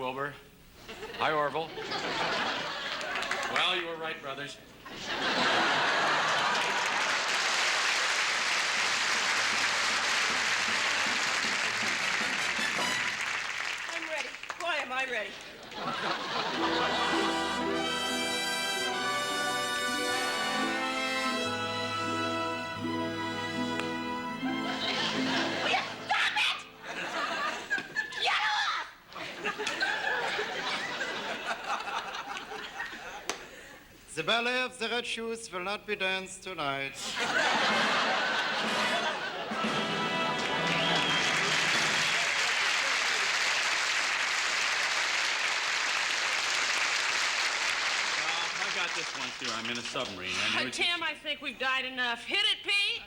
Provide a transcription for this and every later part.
Wilbur. Hi, Orville. Well, you were right, brothers. I'm ready. Boy, am I ready. The ballet of the Red Shoes will not be danced tonight. I got this one, too. I'm in a submarine. Tim, I think we've died enough. Hit it, Pete!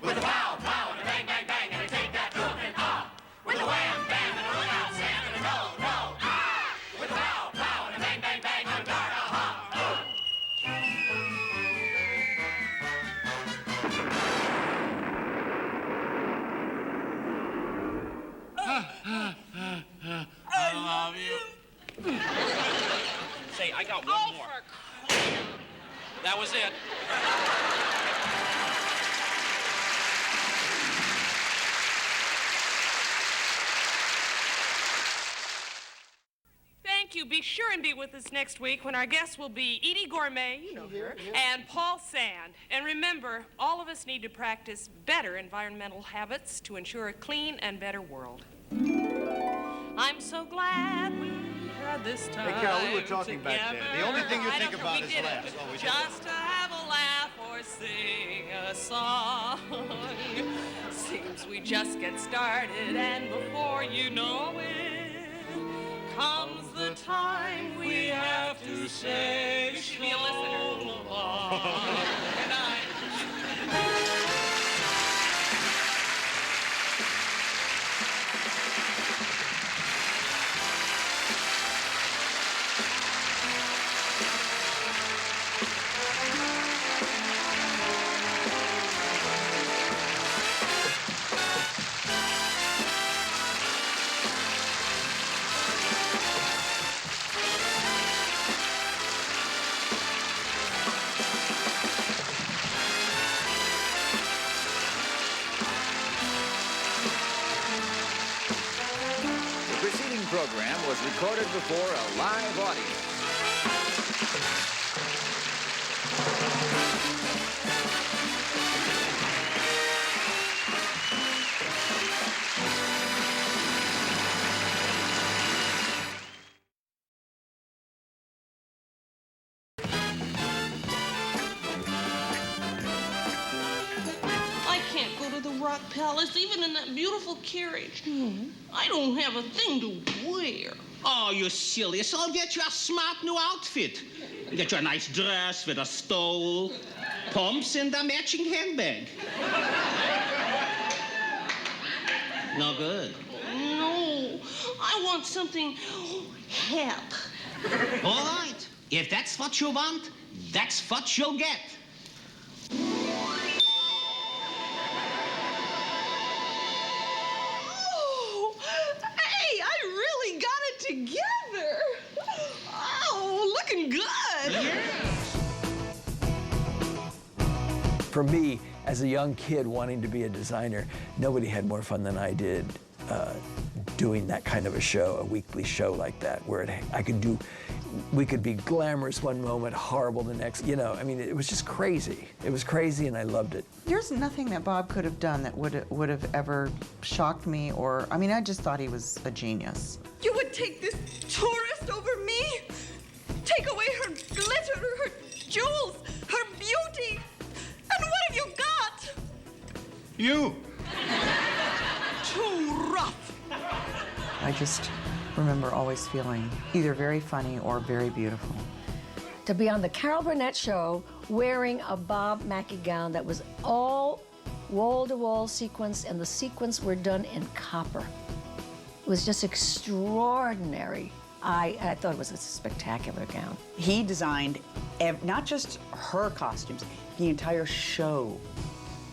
With a pow, pow, and a bang, bang, bang, and a take that look and ah. With a wham, bam, and a look out, Sam, and a no, no, ah. With a pow, pow, and a bang, bang, bang, and a dart, aha, I love you. Say, I got one more. That was it. Thank you. Be sure and be with us next week when our guests will be Edie Gourmet, you know her, and Paul Sand. And remember, all of us need to practice better environmental habits to ensure a clean and better world. I'm so glad we had this time. Hey, Carol, we were talking together. back there. The only thing you think about is laughs. Oh, we did. Just to have a laugh or sing a song. Seems we just get started, and before you know it, comes the time we have to say so long. Good night. The preceding program was recorded before a live audience. I can't go to the Rock Palace, even in that beautiful carriage. I don't have a thing to wear. Oh, you silly. So I'll get you a smart new outfit. Get you a nice dress with a stole, pumps, and a matching handbag. No good. No, I want something hip. All right. If that's what you want, that's what you'll get. Oh, hey, I really got it together. Oh, looking good. For me, as a young kid wanting to be a designer, nobody had more fun than I did doing that kind of a show, a weekly show like that, where we could be glamorous one moment, horrible the next, you know, I mean, it was just crazy. It was crazy and I loved it. There's nothing that Bob could have done that would have ever shocked me or, I mean, I just thought he was a genius. You would take this tourist over me? Take away her glitter, her jewels, her beauty. And what have you got? You! Too rough. I just remember always feeling either very funny or very beautiful. To be on the Carol Burnett show wearing a Bob Mackie gown that was all wall-to-wall sequins, and the sequins were done in copper. It was just extraordinary. I thought it was a spectacular gown. He designed not just her costumes, the entire show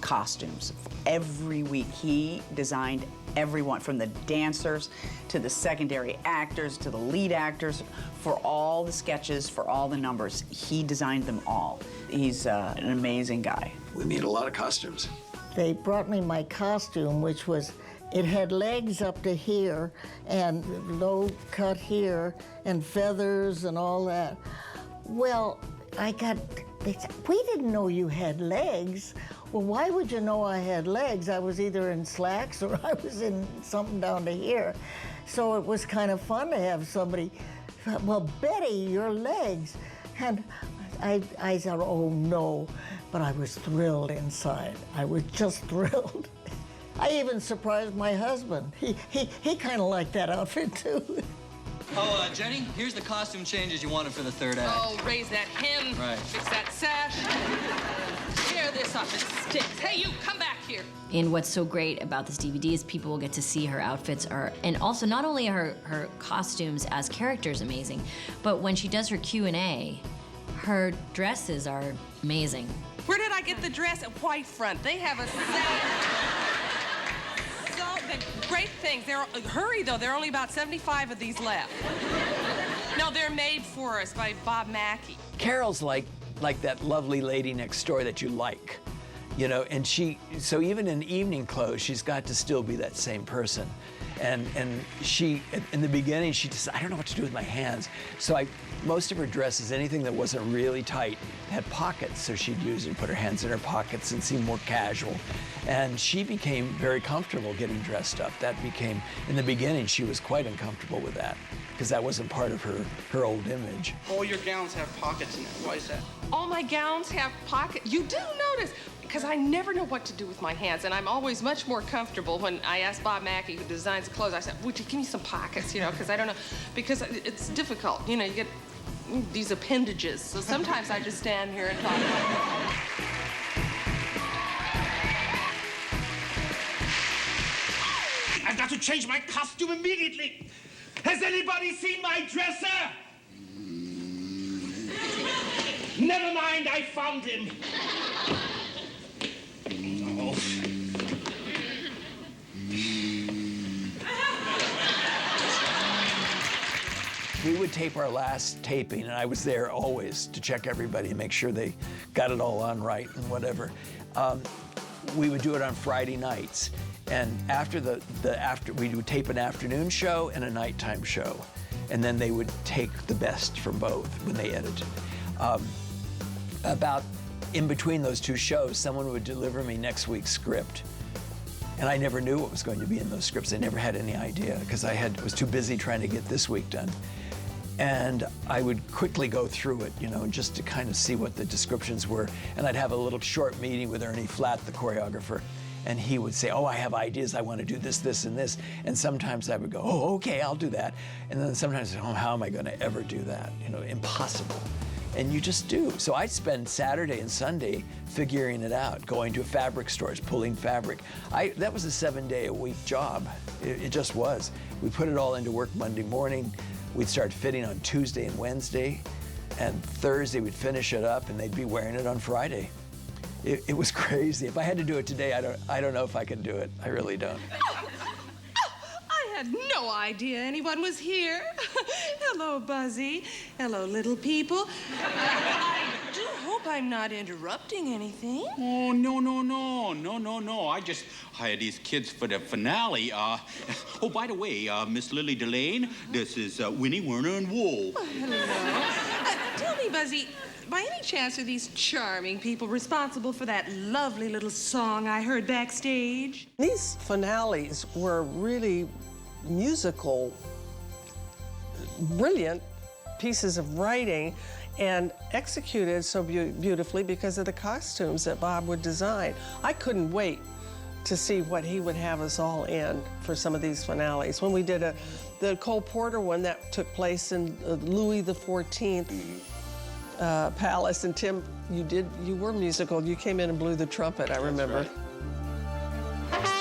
costumes. Every week, he designed everyone, from the dancers to the secondary actors to the lead actors, for all the sketches, for all the numbers. He designed them all. He's an amazing guy. We made a lot of costumes. They brought me my costume, which was, it had legs up to here and low cut here and feathers and all that. Well, they said, we didn't know you had legs. Well, why would you know I had legs? I was either in slacks or I was in something down to here. So it was kind of fun to have somebody, well, Betty, your legs. And I said, oh no, but I was thrilled inside. I was just thrilled. I even surprised my husband. He kind of liked that outfit too. Oh, Jenny, here's the costume changes you wanted for the third act. Oh, raise that hem. Right. Fix that sash. Tear this off. It sticks. Hey, you, come back here. And what's so great about this DVD is people will get to see her outfits and also not only her costumes as characters amazing, but when she does her Q&A, her dresses are amazing. Where did I get the dress? At White Front. They have a set. Great things. Hurry, though. There are only about 75 of these left. No, they're made for us by Bob Mackie. Carol's like that lovely lady next door that you like, you know, and so even in evening clothes, she's got to still be that same person. And she, in the beginning, she just, I don't know what to do with my hands. So most of her dresses, anything that wasn't really tight, had pockets. So she'd use it, put her hands in her pockets and seem more casual. And she became very comfortable getting dressed up. That became, in the beginning, she was quite uncomfortable with that because that wasn't part of her old image. All your gowns have pockets in it. Why is that? All my gowns have pockets. You do notice, because I never know what to do with my hands, and I'm always much more comfortable when I ask Bob Mackie, who designs the clothes, I said, would you give me some pockets, you know, because I don't know, because it's difficult, you know, you get these appendages, so sometimes I just stand here and talk. I've got to change my costume immediately. Has anybody seen my dresser? Never mind, I found him. Oh. We would tape our last taping, and I was there always to check everybody and make sure they got it all on right and whatever. We would do it on Friday nights, and after we would tape an afternoon show and a nighttime show, and then they would take the best from both when they edited. About in between those two shows, someone would deliver me next week's script. And I never knew what was going to be in those scripts. I never had any idea because I was too busy trying to get this week done. And I would quickly go through it, you know, just to kind of see what the descriptions were. And I'd have a little short meeting with Ernie Flatt, the choreographer, and he would say, oh, I have ideas, I want to do this, this, and this. And sometimes I would go, oh, okay, I'll do that. And then sometimes, oh, how am I going to ever do that? You know, impossible. And you just do. So I'd spend Saturday and Sunday figuring it out, going to fabric stores, pulling fabric. That was a 7-day-a-week job. It just was. We put it all into work Monday morning. We'd start fitting on Tuesday and Wednesday, and Thursday we'd finish it up, and they'd be wearing it on Friday. It was crazy. If I had to do it today, I don't know if I could do it. I really don't. I had no idea anyone was here. Hello, Buzzy. Hello, little people. I do hope I'm not interrupting anything. Oh, no. I just hired these kids for the finale. Oh, by the way, Miss Lily Delane, this is Winnie, Werner, and Wolf. Oh, hello. Tell me, Buzzy, by any chance are these charming people responsible for that lovely little song I heard backstage? These finales were really musical, brilliant pieces of writing and executed so beautifully because of the costumes that Bob would design. I couldn't wait to see what he would have us all in for some of these finales. When we did the Cole Porter one that took place in Louis XIV palace, and Tim, you were musical. You came in and blew the trumpet, I remember. That's right.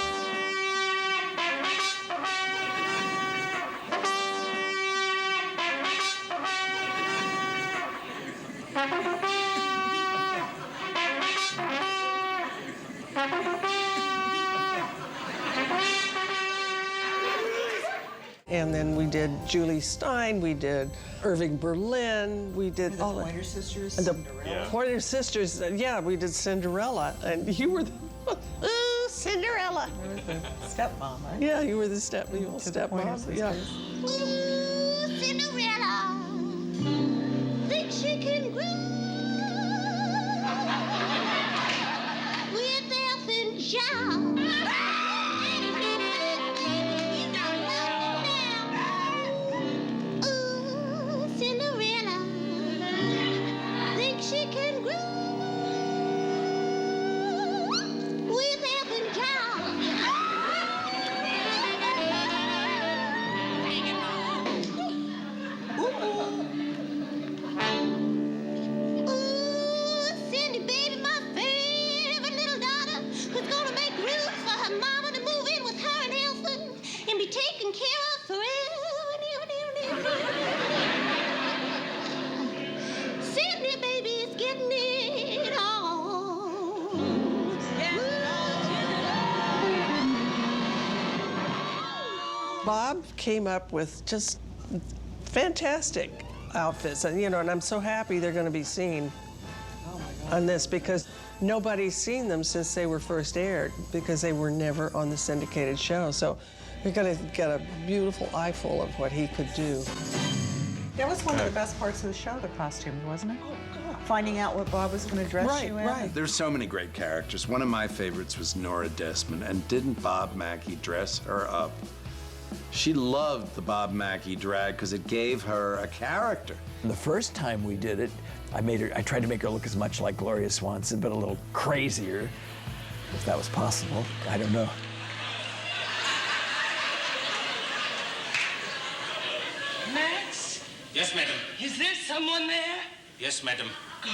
And then we did Julie Stein, we did Irving Berlin, we did The Pointer Sisters, and the Cinderella. Pointer Sisters, yeah, we did Cinderella. And you were the, ooh, Cinderella. I was the stepmom, right? Yeah, you were the evil To the Pointer stepmom. Yeah. Ooh, Cinderella, think she can grow with Elfin John. Ooh, Cinderella, think she can grow with Elfin John. Ooh, Cindy, baby, my favorite little daughter, who's gonna make room for her mama to move in with her and Elfin and be taken care of forever. Cindy, baby, is getting it on. Bob came up with just fantastic outfits, and you know, and I'm so happy they're going to be seen on this because nobody's seen them since they were first aired because they were never on the syndicated show. So you're going to get a beautiful eyeful of what he could do. That was one of the best parts of the show, the costumes, wasn't it? Finding out what Bob was going to dress you in. There's so many great characters. One of my favorites was Nora Desmond, and didn't Bob Mackie dress her up? She loved the Bob Mackie drag because it gave her a character. The first time we did it, I tried to make her look as much like Gloria Swanson, but a little crazier, if that was possible. I don't know. Max, Yes, madam. is there someone there? Yes, madam. Good.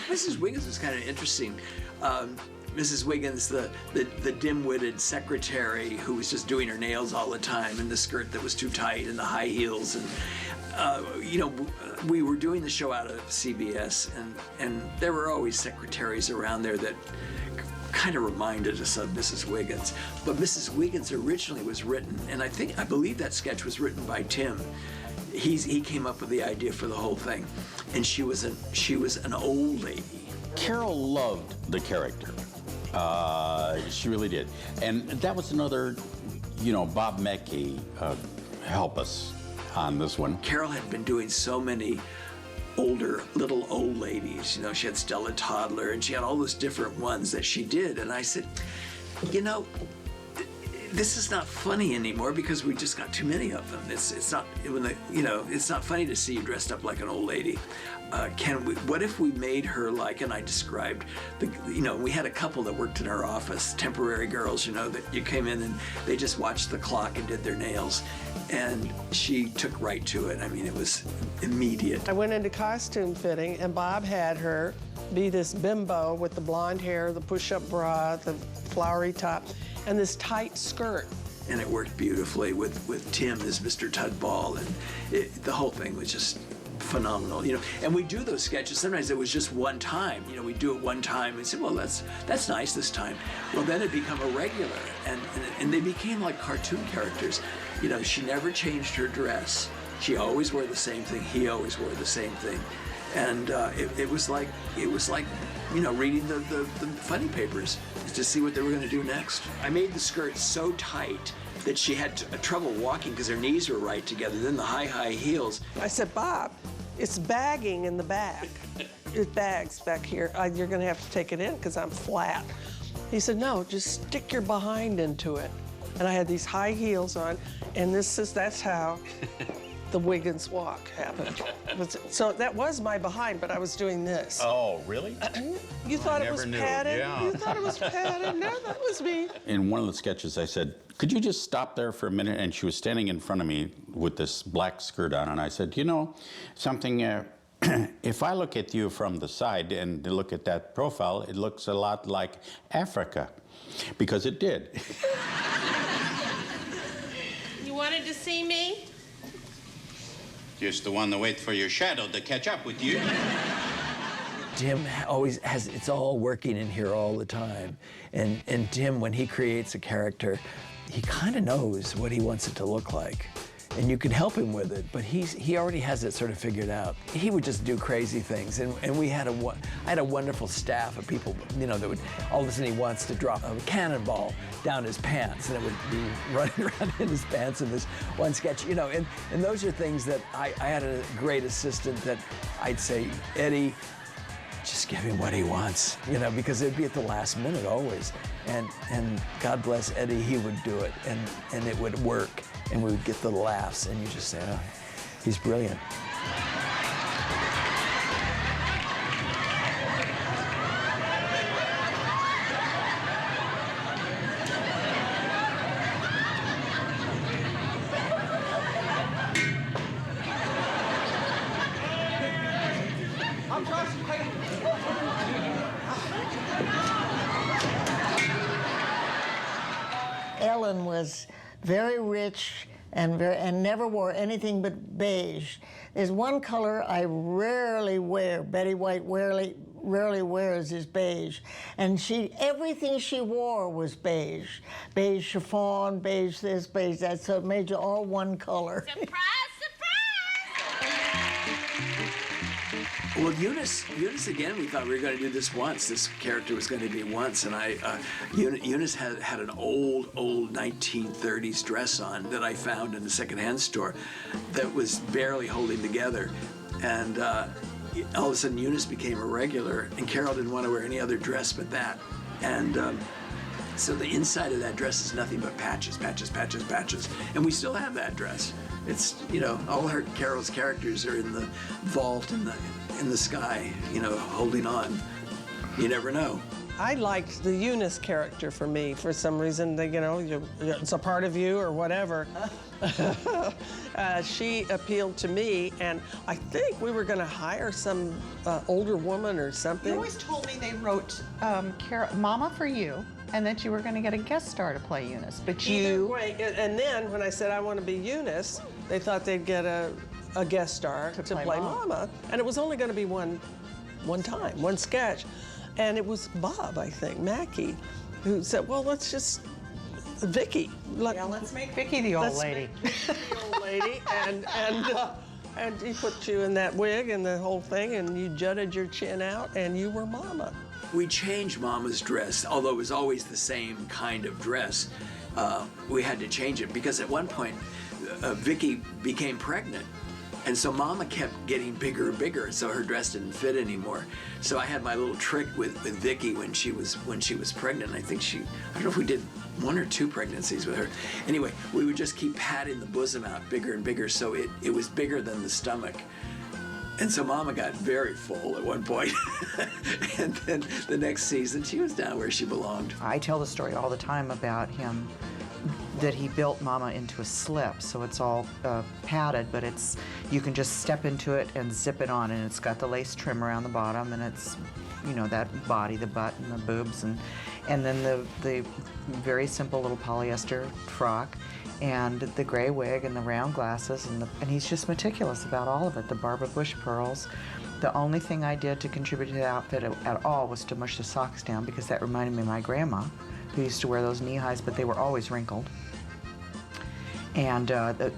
Mrs. Wiggins was kind of interesting. Mrs. Wiggins, the dim-witted secretary who was just doing her nails all the time, and the skirt that was too tight, and the high heels, and you know, we were doing the show out of CBS, and there were always secretaries around there that kind of reminded us of Mrs. Wiggins. But Mrs. Wiggins originally was written, and I believe that sketch was written by Tim. He came up with the idea for the whole thing, and she was an old lady. Carol loved the character. She really did, and that was another, you know, Bob Mackie help us on this one. Carol had been doing so many older little old ladies. You know, she had Stella Toddler, and she had all those different ones that she did. And I said, you know, this is not funny anymore because we just got too many of them. It's not it's not funny to see you dressed up like an old lady. What if we made her like, and I described, we had a couple that worked in our office, temporary girls, you know, that you came in and they just watched the clock and did their nails. And she took right to it. I mean, it was immediate. I went into costume fitting, and Bob had her be this bimbo with the blonde hair, the push-up bra, the flowery top, and this tight skirt. And it worked beautifully with Tim as Mr. Tudball, and the whole thing was just phenomenal, you know. And we do those sketches. Sometimes it was just one time, you know. We do it one time and say, well, that's nice this time. Well, then it became a regular, and they became like cartoon characters. You know, she never changed her dress. She always wore the same thing. He always wore the same thing, and it was like you know, reading the funny papers to see what they were going to do next. I made the skirt so tight that she had trouble walking because her knees were right together. Then the high heels. I said, Bob, it's bagging in the back. It bags back here. You're going to have to take it in because I'm flat. He said, no, just stick your behind into it. And I had these high heels on, and that's how the Wiggins walk happened. So that was my behind, but I was doing this. Oh, really? You thought it was padded? Yeah. You thought it was padded? No, that was me. In one of the sketches, I said, could you just stop there for a minute? And she was standing in front of me with this black skirt on, and I said, you know, something, if I look at you from the side and look at that profile, it looks a lot like Africa, because it did. You wanted to see me? Just the one that waits for your shadow to catch up with you. Jim always has, it's all working in here all the time. And Jim, when he creates a character, he kind of knows what he wants it to look like. And you can help him with it, but he already has it sort of figured out. He would just do crazy things, and I had a wonderful staff of people, you know, that would, all of a sudden he wants to drop a cannonball down his pants, and it would be running around in his pants in this one sketch, you know, and those are things that I had a great assistant that I'd say, Eddie, just give him what he wants, you know, because it'd be at the last minute always. And God bless Eddie, he would do it, and it would work, and we would get the laughs, and you just say, oh, he's brilliant. Ellen was very rich and never wore anything but beige. There's one color I rarely wear, Betty White rarely wears, is beige. And everything she wore was beige. Beige chiffon, beige this, beige that, so it made you all one color. Surprise, Well, Eunice, again, we thought we were going to do this once. This character was going to be once, and Eunice had an old 1930s dress on that I found in the secondhand store that was barely holding together. And all of a sudden, Eunice became a regular, and Carol didn't want to wear any other dress but that. And so the inside of that dress is nothing but patches, patches, patches, patches. And we still have that dress. It's, you know, all Carol's characters are in the vault in the sky, you know, holding on. You never know. I liked the Eunice character for me for some reason. You know, it's a part of you or whatever. She appealed to me, and I think we were going to hire some older woman or something. You always told me they wrote Mama for you, and that you were going to get a guest star to play Eunice, but Either way, and then when I said I want to be Eunice, they thought they'd get a guest star to play Mama, and it was only going to be one time, one sketch. And it was Bob, I think, Mackey, who said, well, let's just, Vicky. Let's make Vicky the old lady. The old lady, and he put you in that wig and the whole thing, and you jutted your chin out, and you were Mama. We changed Mama's dress, although it was always the same kind of dress. We had to change it because at one point, Vicky became pregnant. And so Mama kept getting bigger and bigger, so her dress didn't fit anymore. So I had my little trick with Vicky when she was pregnant. I think I don't know if we did 1 or 2 pregnancies with her. Anyway, we would just keep patting the bosom out bigger and bigger, so it was bigger than the stomach. And so Mama got very full at one point. And then the next season, she was down where she belonged. I tell the story all the time about him, that he built Mama into a slip, so it's all padded, but you can just step into it and zip it on, and it's got the lace trim around the bottom, and it's, you know, that body, the butt and the boobs, and then the very simple little polyester frock, and the gray wig and the round glasses, and he's just meticulous about all of it. The Barbara Bush pearls. The only thing I did to contribute to the outfit at all was to mush the socks down, because that reminded me of my grandma, who used to wear those knee highs, but they were always wrinkled. And the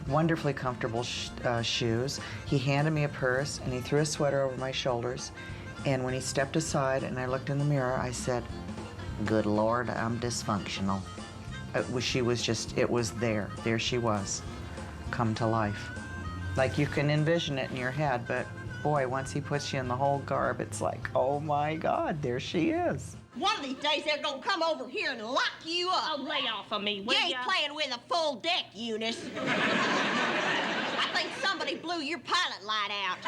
wonderfully comfortable shoes. He handed me a purse, and he threw a sweater over my shoulders. And when he stepped aside and I looked in the mirror, I said, good Lord, I'm dysfunctional. She was just, it was there. There she was, come to life. Like, you can envision it in your head, but boy, once he puts you in the whole garb, it's like, oh my God, there she is. One of these days, they're gonna come over here and lock you up. Oh, lay off of me, will ya? You ain't playing with a full deck, Eunice. I think somebody blew your pilot light out.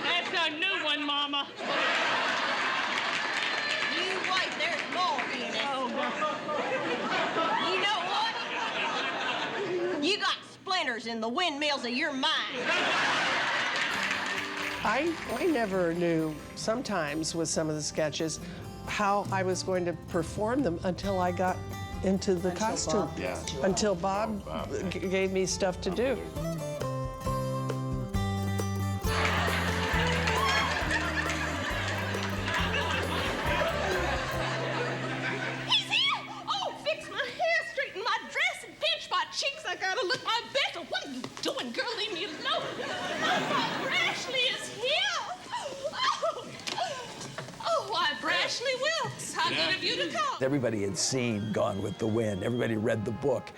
That's a new one, Mama. You wait, there's more, Eunice. Oh, no. You know what? You got splinters in the windmills of your mind. I never knew, sometimes with some of the sketches, how I was going to perform them until I got into the costume. Until Bob gave me stuff to do. He's here! Oh, fix my hair, straighten my dress, and pinch my cheeks. I gotta look my best. What are you doing, girl? Leave me alone. Bob Brashley is here. Oh, why, Brashley Wilkes. How good of you to come. Everybody had seen Gone with the Wind. Everybody read the book.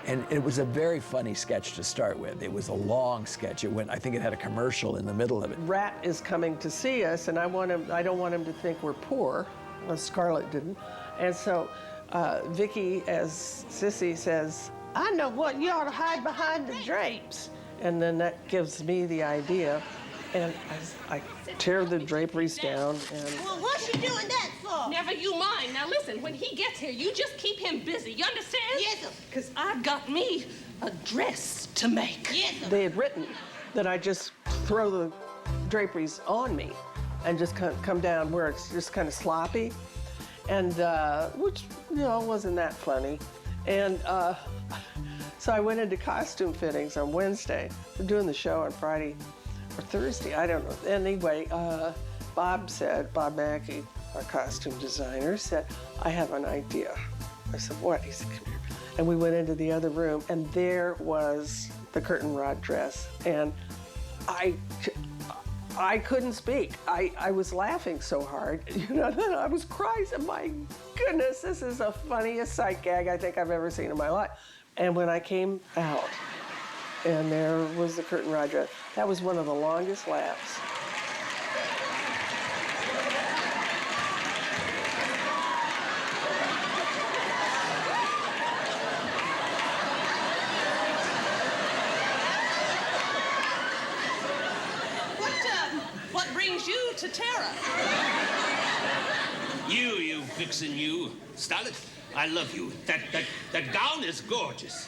And it was a very funny sketch to start with. It was a long sketch. It went, I think it had a commercial in the middle of it. Rat is coming to see us, and I don't want him to think we're poor. Well, Scarlett didn't. And so Vicky, as Sissy, says, I know what, you ought to hide behind the drapes. And then that gives me the idea. And I tear the draperies down and... Well, what's she doing that for? Never you mind. Now listen, when he gets here, you just keep him busy. You understand? Yes, sir. Because I got me a dress to make. Yes, sir. They had written that I just throw the draperies on me and just come down where it's just kind of sloppy. And, which, you know, wasn't that funny. And so I went into costume fittings on Wednesday. We're doing the show on Friday or Thursday, I don't know. Anyway, Bob Mackey, our costume designer, said, I have an idea. I said, what? He said, come here. And we went into the other room, and there was the curtain rod dress. And I couldn't speak. I was laughing so hard, you know, that I was crying. I said, my goodness, this is the funniest sight gag I think I've ever seen in my life. And when I came out, and there was the curtain rod dress, that was one of the longest laughs. What brings you to Terra? You vixen, you. Starlet, I love you. That gown is gorgeous.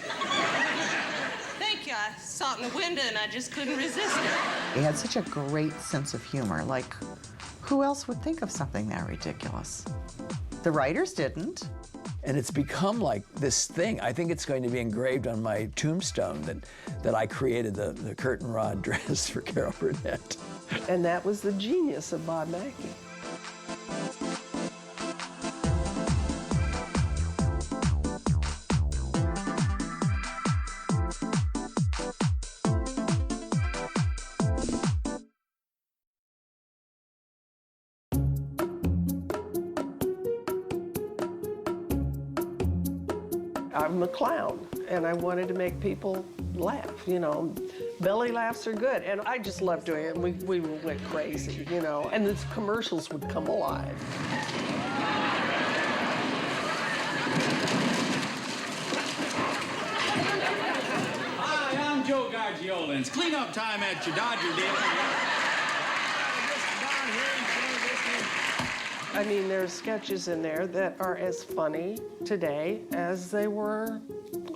Thank you. I saw it in the window and I just couldn't resist it. He had such a great sense of humor. Like, who else would think of something that ridiculous? The writers didn't. And it's become like this thing. I think it's going to be engraved on my tombstone that I created the curtain rod dress for Carol Burnett. And that was the genius of Bob Mackey. I'm a clown, and I wanted to make people laugh, you know. Belly laughs are good, and I just loved doing it, and we went crazy, you know, and the commercials would come alive. Hi, I'm Joe Gargiola, and it's cleanup time at your Dodger dealer. I mean, there's sketches in there that are as funny today as they were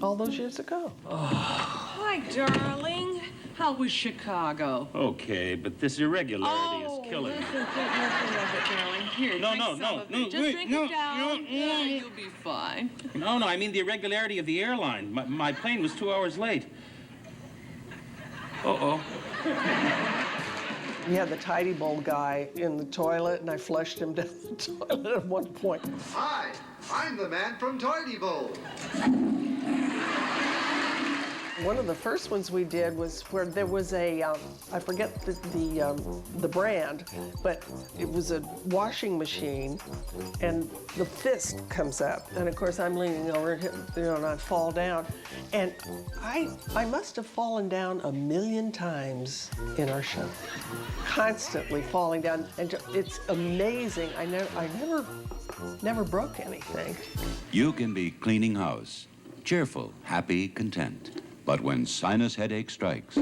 all those years ago. Hi, darling. How was Chicago? Okay, but this irregularity is killing me. Listen, think nothing of it, darling. Here, No, drink no, some no, of no, it. Just wait, drink no, it down. no, Yeah, no. you'll be fine. No, I mean the irregularity of the airline. My plane was 2 hours late. Uh-oh. We had the tidy bowl guy in the toilet, and I flushed him down the toilet at one point. Hi, I'm the man from Tidy Bowl. One of the first ones we did was where there was a, I forget the brand, but it was a washing machine, and the fist comes up, and of course I'm leaning over, you know, and I fall down, and I must have fallen down 1,000,000 times in our show, constantly falling down, and it's amazing. I never broke anything. You can be cleaning house, cheerful, happy, content. But when sinus headache strikes,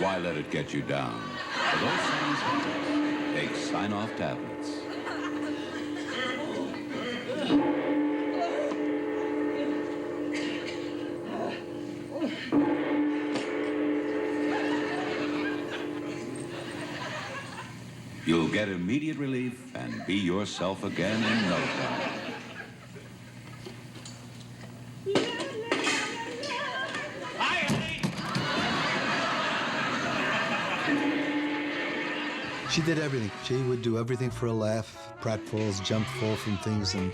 Why let it get you down? For those sinus headaches, take Sign-Off tablets. You'll get immediate relief and be yourself again in no time. She did everything. She would do everything for a laugh, pratfalls, jump fall from things, and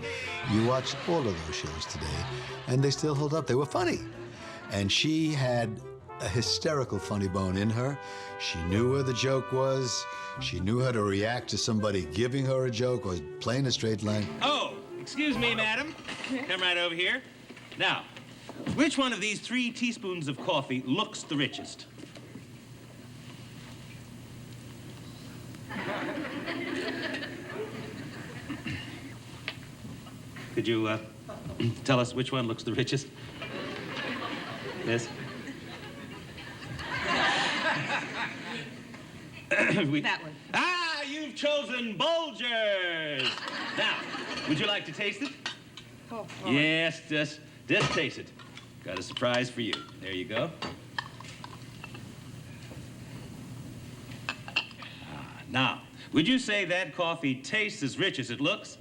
you watch all of those shows today, and they still hold up. They were funny. And she had a hysterical funny bone in her. She knew where the joke was. She knew how to react to somebody giving her a joke or playing a straight line. Oh, excuse me, madam. Come right over here. Now, which one of these 3 teaspoons of coffee looks the richest? Could you tell us which one looks the richest? Yes? That one. Ah, you've chosen Bulgers. Now, would you like to taste it? Oh, Yes, just taste it. Got a surprise for you. There you go. Now, would you say that coffee tastes as rich as it looks?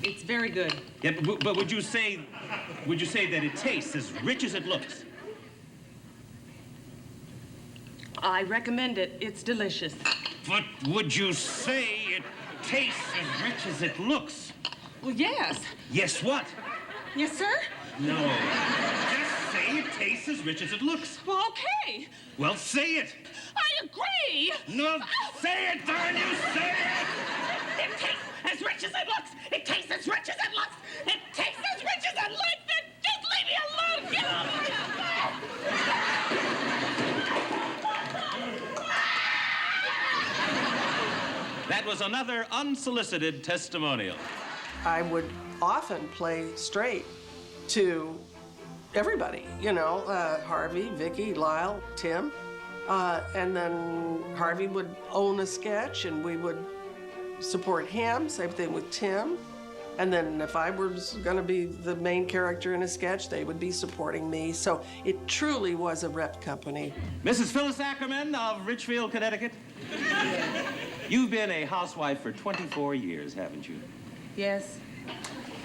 It's very good. Yeah, but would you say that it tastes as rich as it looks? I recommend it. It's delicious. But would you say it tastes as rich as it looks? Well, yes. Yes, what? Yes, sir? No. Just say it tastes as rich as it looks. Well, okay. Well, say it. I agree. No, say it, darn you, say it! It tastes as rich as it looks. It tastes as rich as it looks. It tastes as rich as it looks. Just leave me alone. Get off me. That was another unsolicited testimonial. I would often play straight to everybody, you know, Harvey, Vicky, Lyle, Tim. And then Harvey would own a sketch and we would support him, same thing with Tim. And then if I was gonna be the main character in a sketch, they would be supporting me. So it truly was a rep company. Mrs. Phyllis Ackerman of Richfield, Connecticut. You've been a housewife for 24 years, haven't you? Yes.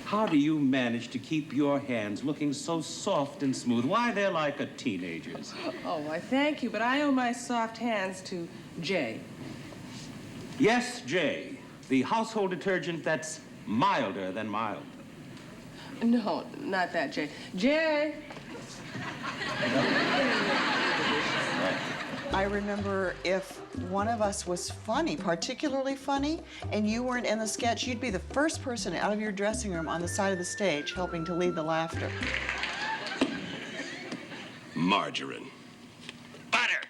How do you manage to keep your hands looking so soft and smooth? Why, they're like a teenager's. Oh, why, thank you, but I owe my soft hands to Jay. Yes, Jay, the household detergent that's milder than mild. No, not that Jay. Jay! I remember if one of us was funny, particularly funny, and you weren't in the sketch, you'd be the first person out of your dressing room on the side of the stage helping to lead the laughter. Margarine. Butter.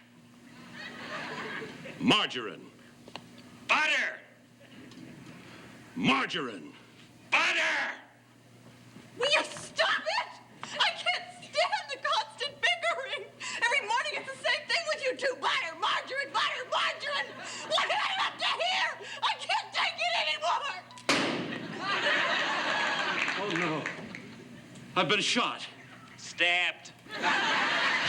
Margarine. Butter. Margarine. Butter. Will you stop it? I can't stand the constant bickering. Every morning it's the same thing with you two. Butter, margarine, butter, margarine. Look at it up to here. I can't take it anymore. Oh, no. I've been shot. Stabbed.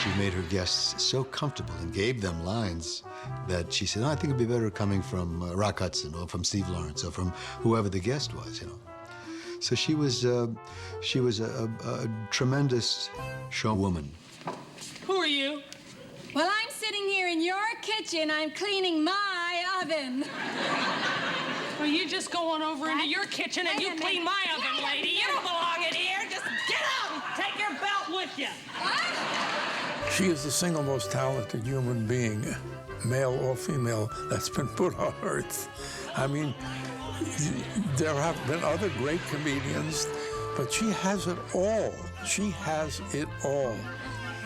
She made her guests so comfortable and gave them lines that she said, oh, I think it'd be better coming from Rock Hudson or from Steve Lawrence or from whoever the guest was, you know. So she was a tremendous showwoman. Who are you? Well, I'm sitting here in your kitchen. I'm cleaning my oven. Well, you just go on over into your kitchen and you clean my oven, lady. You don't belong in here. Just get out and take your belt with you. She is the single most talented human being, male or female, that's been put on earth. I mean, there have been other great comedians, but she has it all. She has it all.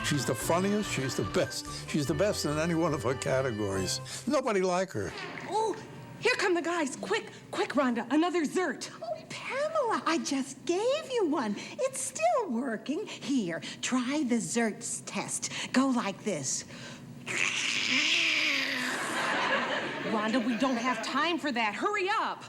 She's the funniest, she's the best. She's the best in any one of her categories. Nobody like her. Oh, here come the guys. Quick, quick, Rhonda. Another dessert. Oh, Pamela, I just gave you one. It's still working. Here, try the Zertz test. Go like this. Rhonda, we don't have time for that. Hurry up.